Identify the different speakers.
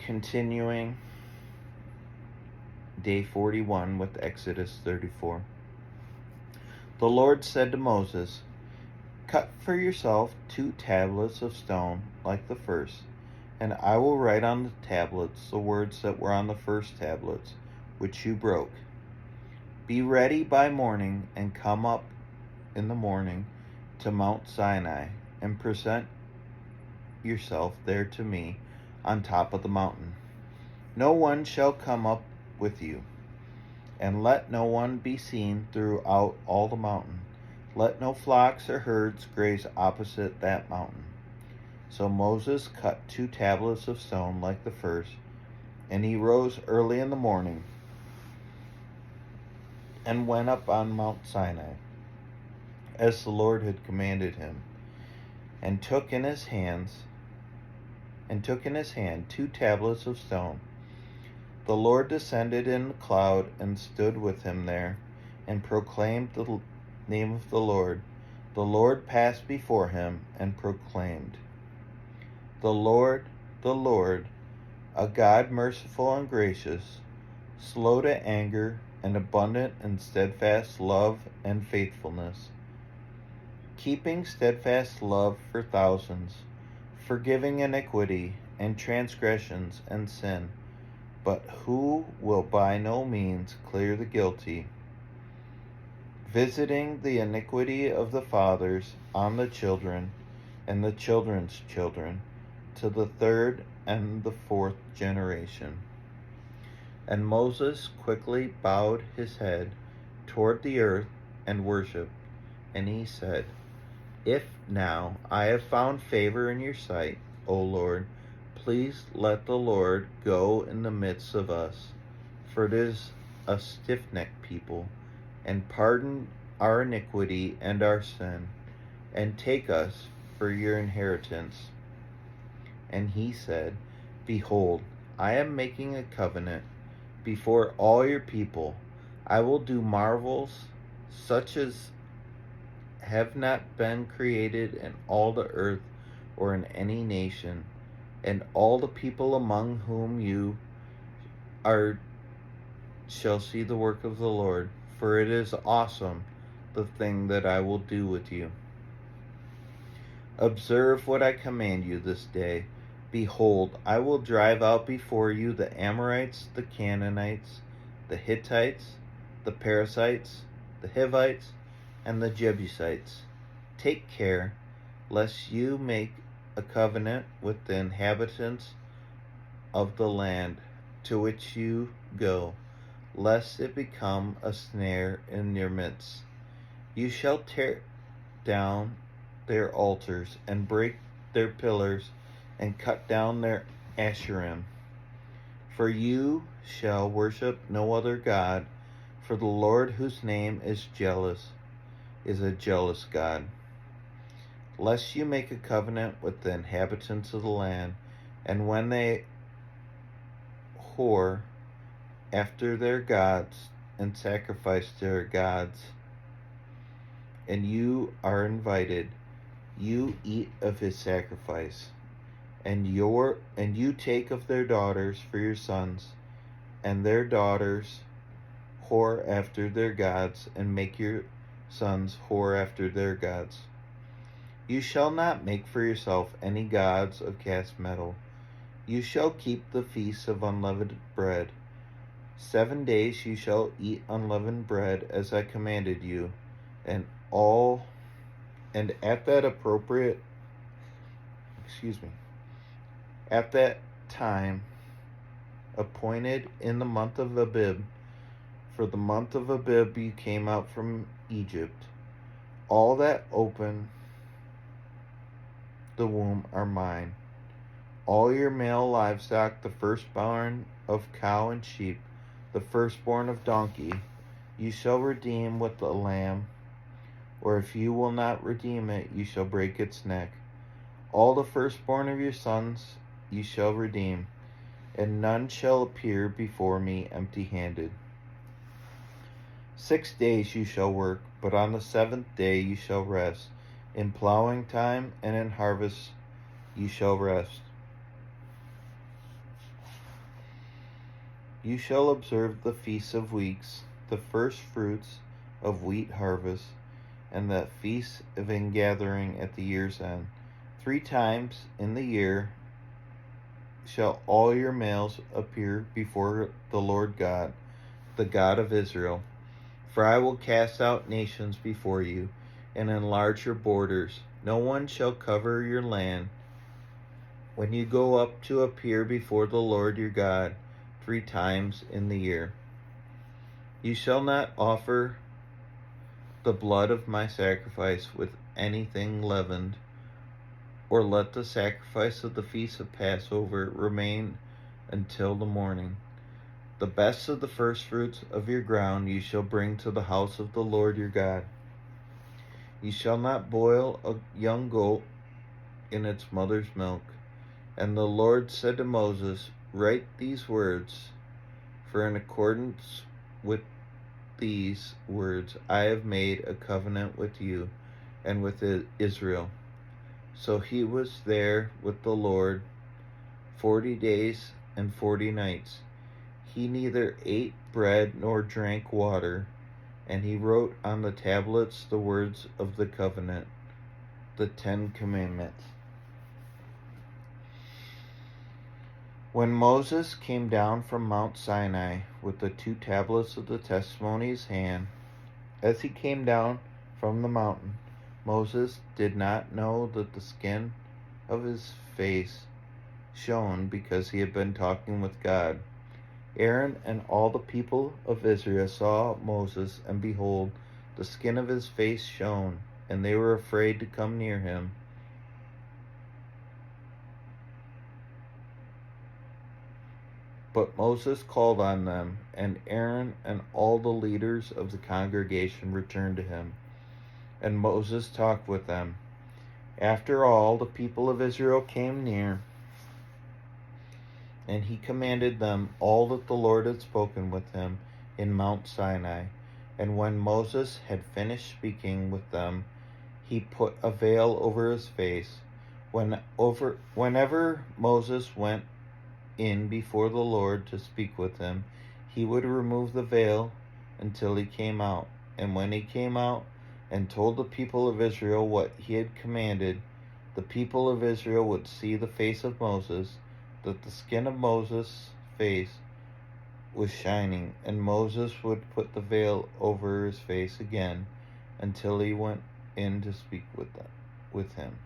Speaker 1: continuing day 41 with Exodus 34. The Lord said to Moses, "Cut for yourself 2 tablets of stone like the first, and I will write on the tablets the words that were on the first tablets, which you broke. Be ready by morning and come up in the morning to Mount Sinai and present yourself there to me on top of the mountain. No one shall come up with you, and let no one be seen throughout all the mountain. Let no flocks or herds graze opposite that mountain." So Moses cut 2 tablets of stone like the first, and he rose early in the morning and went up on Mount Sinai, as the Lord had commanded him, and took in his hand 2 tablets of stone. The Lord descended in the cloud and stood with him there, and proclaimed the name of the Lord. The Lord passed before him and proclaimed, the Lord, a God merciful and gracious, slow to anger, and abundant in steadfast love and faithfulness, keeping steadfast love for thousands, forgiving iniquity and transgressions and sin, but who will by no means clear the guilty, visiting the iniquity of the fathers on the children and the children's children, to the 3rd and the 4th generation. And Moses quickly bowed his head toward the earth and worshipped, and he said, "If now I have found favor in your sight, O Lord, please let the Lord go in the midst of us, for it is a stiff-necked people, and pardon our iniquity and our sin, and take us for your inheritance." And he said, "Behold, I am making a covenant before all your people. I will do marvels such as have not been created in all the earth or in any nation, and all the people among whom you are shall see the work of the Lord, for it is awesome, the thing that I will do with you. Observe what I command you this day. Behold, I will drive out before you the Amorites, the Canaanites, the Hittites, the Perizzites, the Hivites, and the Jebusites. Take care, lest you make a covenant with the inhabitants of the land to which you go, lest it become a snare in your midst. You shall tear down their altars and break their pillars and cut down their Asherim. For you shall worship no other God, for the Lord, whose name is jealous, is a jealous God. Lest you make a covenant with the inhabitants of the land, and when they whore after their gods and sacrifice to their gods, and you are invited, you eat of his sacrifice, and you take of their daughters for your sons, and their daughters whore after their gods, and make your sons whore after their gods. You shall not make for yourself any gods of cast metal. You shall keep the feast of unleavened bread. 7 days you shall eat unleavened bread, as I commanded you, and at that time appointed in the month of Abib, for the month of Abib you came out from Egypt. All that open the womb are mine. All your male livestock, the firstborn of cow and sheep, the firstborn of donkey, you shall redeem with the lamb, or if you will not redeem it, you shall break its neck. All the firstborn of your sons you shall redeem, and none shall appear before me empty-handed. 6 days you shall work, but on the 7th day you shall rest. In plowing time and in harvest you shall rest. You shall observe the feasts of weeks, the first fruits of wheat harvest, and the feast of ingathering at the year's end. 3 times in the year shall all your males appear before the Lord God, the God of Israel. For I will cast out nations before you, and enlarge your borders. No one shall cover your land when you go up to appear before the Lord your God 3 times in the year. You shall not offer the blood of my sacrifice with anything leavened, or let the sacrifice of the feast of Passover remain until the morning. The best of the firstfruits of your ground you shall bring to the house of the Lord your God. You shall not boil a young goat in its mother's milk. And the Lord said to Moses, Write these words, for in accordance with these words I have made a covenant with you and with Israel. So he was there with the Lord 40 days and 40 nights. He neither ate bread nor drank water, and he wrote on the tablets the words of the covenant, the 10 Commandments. When Moses came down from Mount Sinai with the 2 tablets of the testimony in his hand, as he came down from the mountain, Moses did not know that the skin of his face shone because he had been talking with God. Aaron and all the people of Israel saw Moses, and behold, the skin of his face shone, and they were afraid to come near him. But Moses called on them, and Aaron and all the leaders of the congregation returned to him. And Moses talked with them. After all the people of Israel came near, and he commanded them all that the Lord had spoken with him in Mount Sinai. And when Moses had finished speaking with them, he put a veil over his face. Whenever Moses went in before the Lord to speak with him, he would remove the veil until he came out. And when he came out and told the people of Israel what he had commanded, the people of Israel would see the face of Moses, that the skin of Moses' face was shining, and Moses would put the veil over his face again until he went in to speak with him.